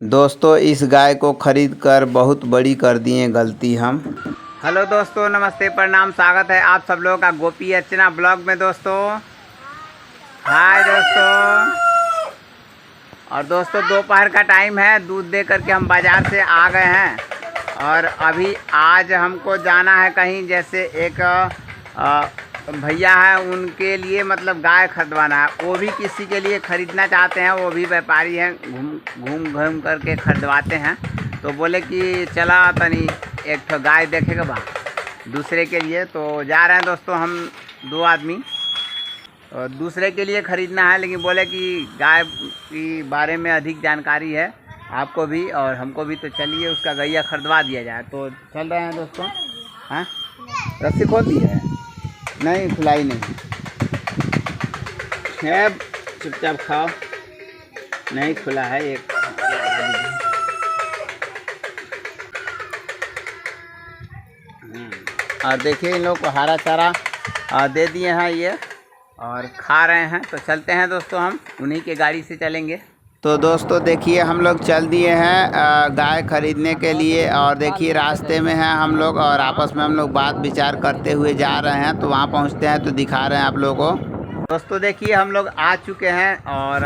दोस्तों इस गाय को खरीद कर बहुत बड़ी कर दिए गलती हम। हेलो दोस्तों, नमस्ते, प्रणाम, स्वागत है आप सब लोगों का गोपी अर्चना ब्लॉग में। दोस्तों हाय दोस्तों। और दोस्तों दोपहर का टाइम है, दूध दे करके हम बाज़ार से आ गए हैं और अभी आज हमको जाना है कहीं, जैसे एक भैया है उनके लिए मतलब गाय खरीदवाना है। वो भी किसी के लिए ख़रीदना चाहते हैं, वो भी व्यापारी हैं, घूम करके खरीदवाते हैं। तो बोले कि चला तनी एक तो गाय देखेगा बा दूसरे के लिए। तो जा रहे हैं दोस्तों हम दो आदमी, और दूसरे के लिए ख़रीदना है, लेकिन बोले कि गाय के बारे में अधिक जानकारी है आपको भी और हमको भी, तो चलिए उसका गैया खरीदवा दिया जाए। तो चल रहे हैं दोस्तों। हाँ, रस्सी खोल दी है? नहीं, खुलाई नहीं है, चुपचाप खाओ। नहीं खुला है एक। और देखिए इन लोग को हरा चारा दे दिए हैं ये, और खा रहे हैं। तो चलते हैं दोस्तों, हम उन्हीं के गाड़ी से चलेंगे। तो दोस्तों देखिए हम लोग चल दिए हैं गाय खरीदने के लिए, और देखिए रास्ते में हैं हम लोग, और आपस में हम लोग बात विचार करते हुए जा रहे हैं। तो वहाँ पहुँचते हैं तो दिखा रहे हैं आप लोगों को। दोस्तों देखिए हम लोग आ चुके हैं, और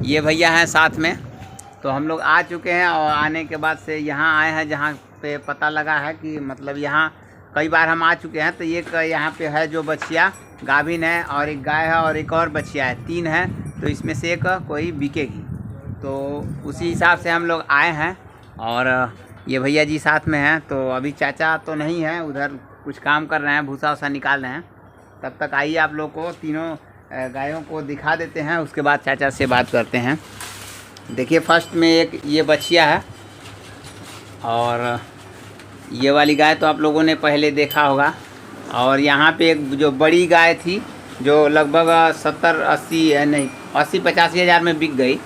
ये भैया हैं साथ में। तो हम लोग आ चुके हैं, और आने के बाद से यहाँ आए हैं जहाँ पे पता लगा है कि मतलब यहाँ कई बार हम आ चुके हैं। तो ये यहाँ पे है जो बछिया गाभिन है, और एक गाय है, और एक और बछिया है, 3 है। तो इसमें से एक कोई बिकेगी, तो उसी हिसाब से हम लोग आए हैं। और ये भैया जी साथ में हैं। तो अभी चाचा तो नहीं है, उधर कुछ काम कर रहे हैं, भूसा वूसा निकाल रहे हैं। तब तक आइए आप लोग को तीनों गायों को दिखा देते हैं, उसके बाद चाचा से बात करते हैं। देखिए फर्स्ट में एक ये बछिया है, और ये वाली गाय तो आप लोगों ने पहले देखा होगा। और यहाँ पे एक जो बड़ी गाय थी जो लगभग 70-80 नहीं 80-85 हज़ार में बिक गई,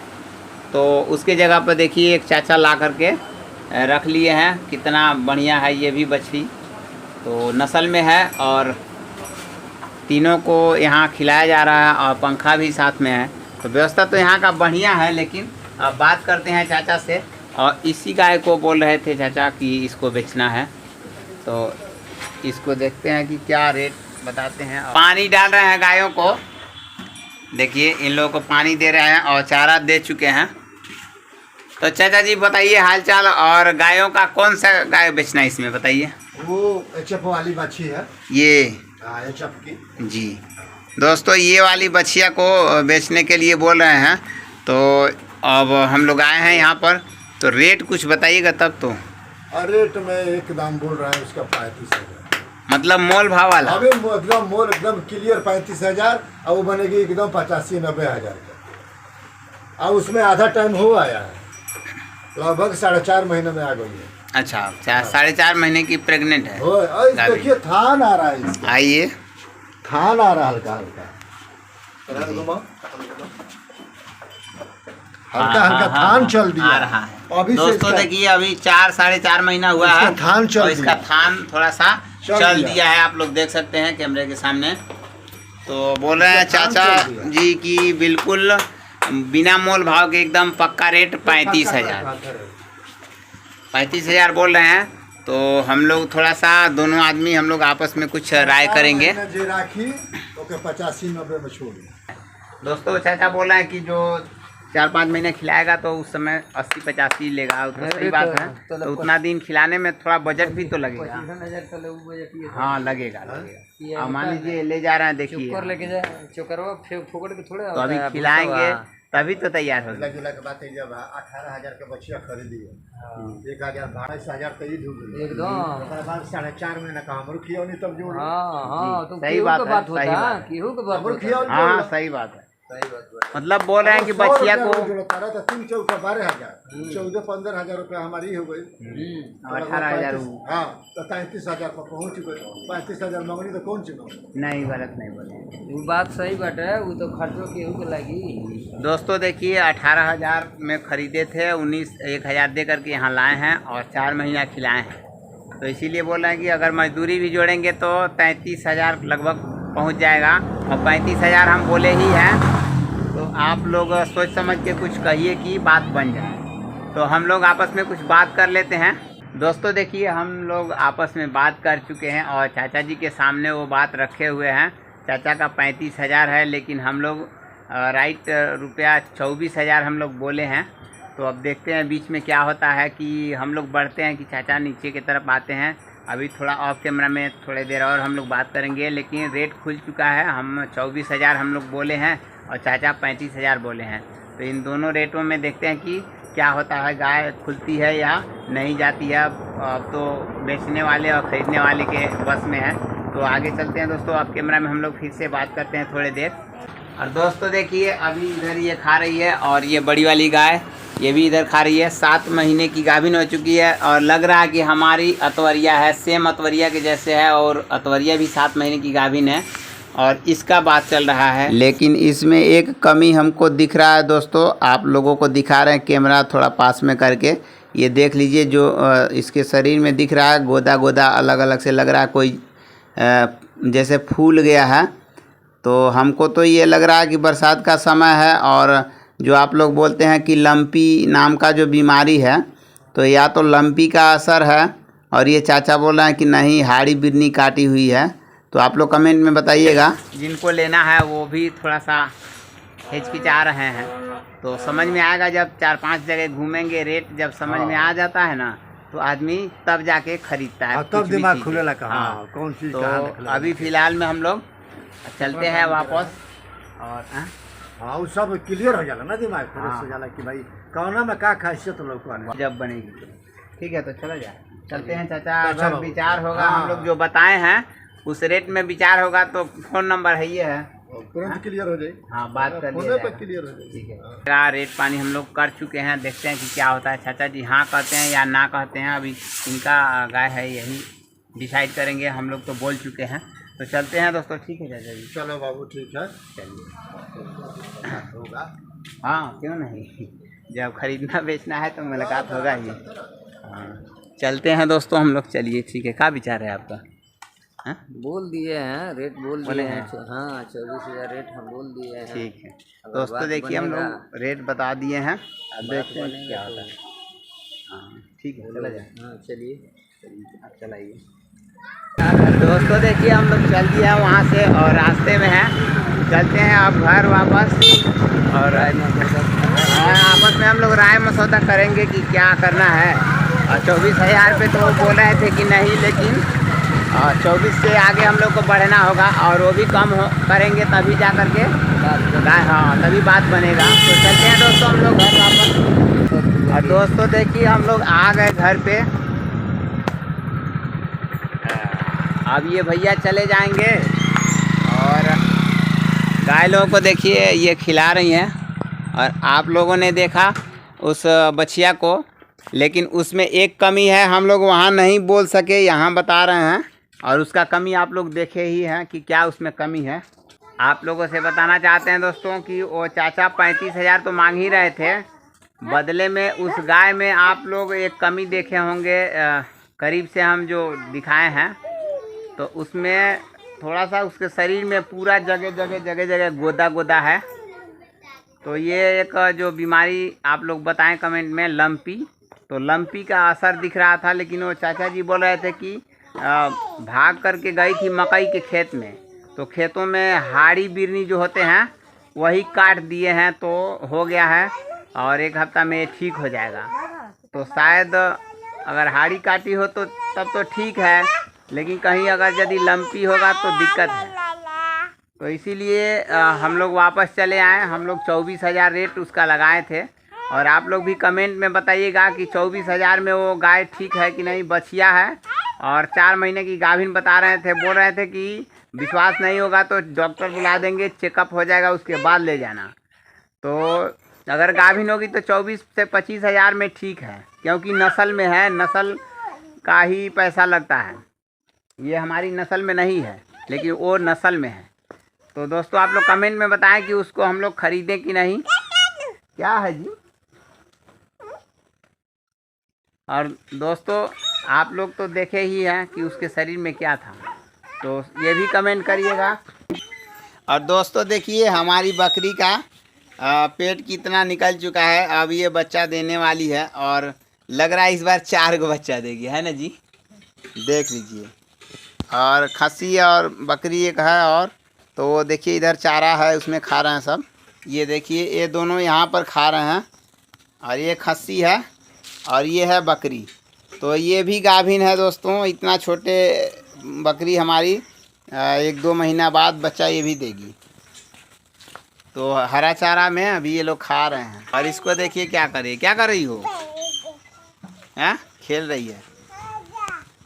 तो उसके जगह पर देखिए एक चाचा ला करके रख लिए हैं। कितना बढ़िया है ये भी बछड़ी, तो नस्ल में है, और तीनों को यहाँ खिलाया जा रहा है, और पंखा भी साथ में है। तो व्यवस्था तो यहाँ का बढ़िया है। लेकिन अब बात करते हैं चाचा से, और इसी गाय को बोल रहे थे चाचा कि इसको बेचना है। तो इसको देखते हैं कि क्या रेट बताते हैं। पानी डाल रहे हैं गायों को, देखिए इन लोगों को पानी दे रहे हैं और चारा दे चुके हैं। तो चाचा जी बताइए हालचाल, और गायों का कौन सा गाय बेचना है इसमें बताइए। वो एचएफ वाली बच्ची है ये एचएफ की जी। दोस्तों ये वाली बछिया को बेचने के लिए बोल रहे हैं। तो अब हम लोग आए हैं यहाँ पर, तो रेट कुछ बताइएगा तब तो। और रेट में एक दाम बोल रहा है उसका 35,000, मतलब मोल भाव वाला। अभी एकदम मोल एकदम क्लियर 35,000, और वो बनेगी एकदम 85-90 हज़ार का। और उसमें आधा टाइम हो आया है, लगभग 4.5 महीने में आ गई है। अच्छा, 4.5 महीने की प्रेग्नेंट है। देखिए थान आ रहा है इसका, आइए थान आ रहा हल्का हल्का हल्का हल्का थान चल दिया आ रहा है। अभी दोस्तों देखिए अभी 4-4.5 महीना हुआ है, थान चल, और इसका थान थोड़ा सा चल दिया है, आप लोग देख सकते हैं कैमरे के सामने। तो बोल रहे हैं चाचा जी कि बिल्कुल बिना मोल भाव के एकदम पक्का रेट 35,000 बोल रहे हैं। तो हम लोग थोड़ा सा दोनों आदमी हम लोग आपस में कुछ राय करेंगे। राखी ओके 85-90 में छोड़ी। दोस्तों चाचा बोल रहे हैं कि जो 4-5 महीने खिलाएगा तो उस समय 80-85 लेगा। तो सही बात है, तो उतना दिन खिलाने में थोड़ा बजट भी तो लगेगा। हाँ लगेगा। अब मान लीजिए ले जा रहे हैं, देखिए तो अभी खिलाएंगे तभी तो तैयार होगा। के बात है, जब 18,000 के बच्चिया खरीदी है, 1,000 22,000 तो ही ढूंढ गई एकदम। 4.5 महीने का हमरो खिया नहीं तब जोड़। सही बात है, हाँ सही बात है। मतलब बोल रहे हैं कि बच्चिया को 3 चौका 12,000, 14-15,000 रुपया हमारी हो गई, 18,000। हाँ तो 33,000 पर पहुँच गए। 35,000 मंगनी तो कौन चुनाव नहीं, गलत नहीं बोले, वो बात सही बात है, वो तो खर्चों केहू के लगी। दोस्तों देखिए 18,000 में ख़रीदे थे, 1,000 दे करके यहाँ लाए हैं, और 4 महीना खिलाए हैं। तो इसीलिए बोल रहे हैं कि अगर मजदूरी भी जोड़ेंगे तो 33,000 लगभग पहुँच जाएगा, और 35,000 हम बोले ही हैं। तो आप लोग सोच समझ के कुछ कहिए कि बात बन जाए। तो हम लोग आपस में कुछ बात कर लेते हैं। दोस्तों देखिए, हम लोग आपस में बात कर चुके हैं और चाचा जी के सामने वो बात रखे हुए हैं। चाचा का 35,000 है, लेकिन हम लोग राइट रुपया 24,000 हम लोग बोले हैं। तो अब देखते हैं बीच में क्या होता है कि हम लोग बढ़ते हैं कि चाचा नीचे की तरफ आते हैं। अभी थोड़ा ऑफ कैमरा में थोड़ी देर और हम लोग बात करेंगे, लेकिन रेट खुल चुका है। हम 24,000 हम लोग बोले हैं और चाचा 35,000 बोले हैं। तो इन दोनों रेटों में देखते हैं कि क्या होता है, गाय खुलती है या नहीं जाती है। अब तो बेचने वाले और ख़रीदने वाले के बस में है। तो आगे चलते हैं दोस्तों, अब कैमरा में हम लोग फिर से बात करते हैं थोड़ी देर। और दोस्तों देखिए, अभी इधर ये खा रही है और ये बड़ी वाली गाय ये भी इधर खा रही है। 7 महीने की गाभिन हो चुकी है और लग रहा है कि हमारी अतवरिया है, सेम अतवरिया के जैसे है। और अतवरिया भी 7 महीने की गाभिन है और इसका बात चल रहा है। लेकिन इसमें एक कमी हमको दिख रहा है दोस्तों, आप लोगों को दिखा रहे हैं कैमरा थोड़ा पास में करके। ये देख लीजिए, जो इसके शरीर में दिख रहा है गोदा गोदा अलग अलग से लग रहा है, कोई जैसे फूल गया है। तो हमको तो ये लग रहा है कि बरसात का समय है। और जो आप लोग बोलते हैं कि लंपी नाम का जो बीमारी है, तो या तो लंपी का असर है और ये चाचा बोल रहे हैं कि नहीं हाड़ी बिरनी काटी हुई है। तो आप लोग कमेंट में बताइएगा। जिनको लेना है वो भी थोड़ा सा हिचकिचा रहे हैं। तो समझ में आएगा जब 4-5 जगह घूमेंगे, रेट जब समझ में आ जाता है ना, तो आदमी तब जाके खरीदता है। तब दिमाग खुलेला कहाँ, हाँ, कौन चीज़ तो कहाँ। अभी फ़िलहाल में हम लोग चलते हैं वापस। और हाँ, वो सब क्लियर हो जाला ना, दिमाग फ्रेश हाँ। हो जाला कि भाई कौना में का खासियत लोग को। जब बनेगी ठीक है तो चला जाए, चलते हैं चाचा। अच्छा अगर बाबू। विचार होगा, हाँ। हम लोग जो बताए हैं उस रेट में विचार होगा तो फ़ोन नंबर है ये है, तुरंत क्लियर हो जाए। हाँ बात कर फोन लिया पे जाएगा। क्लियर हो जाए। ठीक है, क्या रेट पानी हम लोग कर चुके हैं, देखते हैं कि क्या होता है। चाचा जी हाँ कहते हैं या ना कहते हैं, अभी इनका गाय है यही डिसाइड करेंगे। हम लोग तो बोल चुके हैं, तो चलते हैं दोस्तों। ठीक है चाचा जी, चलो बाबू, ठीक है, चलिए। होगा। हाँ क्यों नहीं, जब खरीदना बेचना है तो मुलाकात होगा ही। हाँ चलते हैं दोस्तों हम लोग, चलिए ठीक है। क्या विचार है आपका? हाँ बोल दिए हैं, रेट बोल बोले दिए हैं। हैं। हाँ 24,000 रेट हम बोल दिए हैं। ठीक है अगर दोस्तों, बात देखिए हम बनेगा, लोग रेट बता दिए हैं, अब देखते हैं बनेगा क्या तो- होता है। हाँ ठीक है, चला जाए। हाँ चलिए। चलिए आप चलाइए। दोस्तों देखिए, हम लोग चल दिए हैं वहाँ से और रास्ते में हैं, चलते हैं अब घर वापस। और आपस में हम लोग राय मसौदा करेंगे कि क्या करना है। और 24,000 पे तो वो बोल रहे थे कि नहीं, लेकिन 24 से आगे हम लोग को बढ़ना होगा और वो भी कम करेंगे तभी जा करके हाँ तभी बात बनेगा। तो चलते हैं दोस्तों हम लोग घर वापस। और दोस्तों देखिए, हम लोग आ गए घर पे। अब ये भैया चले जाएंगे और गाय लोगों को देखिए ये खिला रही हैं। और आप लोगों ने देखा उस बछिया को, लेकिन उसमें एक कमी है, हम लोग वहाँ नहीं बोल सके, यहाँ बता रहे हैं। और उसका कमी आप लोग देखे ही हैं कि क्या उसमें कमी है। आप लोगों से बताना चाहते हैं दोस्तों कि वो चाचा 35,000 तो मांग ही रहे थे, बदले में उस गाय में आप लोग एक कमी देखे होंगे। करीब से हम जो दिखाए हैं तो उसमें थोड़ा सा उसके शरीर में पूरा जगह गोदा गोदा है। तो ये एक जो बीमारी आप लोग बताएं कमेंट में, लंपी, तो लंपी का असर दिख रहा था। लेकिन वो चाचा जी बोल रहे थे कि भाग करके गई थी मकई के खेत में, तो खेतों में हाड़ी बिरनी जो होते हैं वही काट दिए हैं, तो हो गया है और 1 हफ्ता में ठीक हो जाएगा। तो शायद अगर हाड़ी काटी हो तो तब तो ठीक है, लेकिन कहीं अगर यदि लंपी होगा तो दिक्कत है। तो इसीलिए हम लोग वापस चले आए। हम लोग 24,000 रेट उसका लगाए थे। और आप लोग भी कमेंट में बताइएगा कि 24,000 में वो गाय ठीक है कि नहीं। बछिया है और 4 महीने की गाभिन बता रहे थे, बोल रहे थे कि विश्वास नहीं होगा तो डॉक्टर बुला देंगे, चेकअप हो जाएगा, उसके बाद ले जाना। तो अगर गाभिन होगी तो 24 से 25,000 में ठीक है, क्योंकि नस्ल में है, नस्ल का ही पैसा लगता है। ये हमारी नस्ल में नहीं है, लेकिन वो नस्ल में है। तो दोस्तों आप लोग कमेंट में बताएं कि उसको हम लोग खरीदें कि नहीं। क्या है जी? और दोस्तों आप लोग तो देखे ही हैं कि उसके शरीर में क्या था, तो ये भी कमेंट करिएगा। और दोस्तों देखिए, हमारी बकरी का पेट कितना निकल चुका है। अब ये बच्चा देने वाली है और लग रहा है इस बार 4 गो बच्चा देगी, है ना जी? देख लीजिए। और खस्सी और बकरी एक है, और तो वो देखिए इधर चारा है, उसमें खा रहे हैं सब। ये देखिए ये दोनों यहाँ पर खा रहे हैं, और ये खस्सी है और ये है बकरी। तो ये भी गाभिन है दोस्तों। इतना छोटे बकरी हमारी 1-2 महीना बाद बच्चा ये भी देगी। तो हरा चारा में अभी ये लोग खा रहे हैं। और इसको देखिए क्या कर रही हो? हैं? खेल रही है।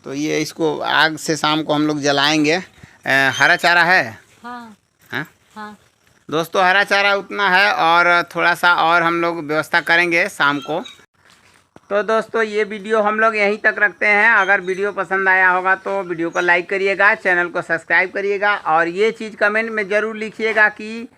तो ये इसको आग से शाम को हम लोग जलाएंगे। हरा चारा है? हाँ हाँ हाँ। दोस्तों, हरा चारा उतना है और थोड़ा सा और हम लोग व्यवस्था करेंगे शाम को। तो दोस्तों ये वीडियो हम लोग यहीं तक रखते हैं। अगर वीडियो पसंद आया होगा तो वीडियो को लाइक करिएगा, चैनल को सब्सक्राइब करिएगा, और ये चीज़ कमेंट में ज़रूर लिखिएगा कि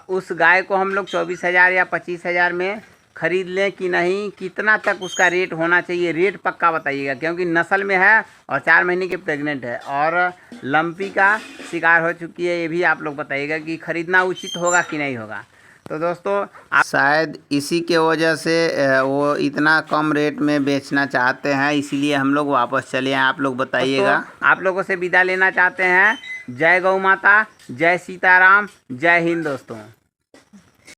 उस गाय को हम लोग 24,000 या 25,000 में ख़रीद लें कि नहीं, कितना तक उसका रेट होना चाहिए। रेट पक्का बताइएगा, क्योंकि नस्ल में है और 4 महीने की प्रेग्नेंट है और लंपी का शिकार हो चुकी है। ये भी आप लोग बताइएगा कि ख़रीदना उचित होगा कि नहीं होगा। तो दोस्तों शायद इसी के वजह से वो इतना कम रेट में बेचना चाहते हैं, इसीलिए हम लोग वापस चले आए। आप लोग बताइएगा। आप लोगों से विदा लेना चाहते हैं। जय गौ माता, जय सीताराम, जय हिंद दोस्तों।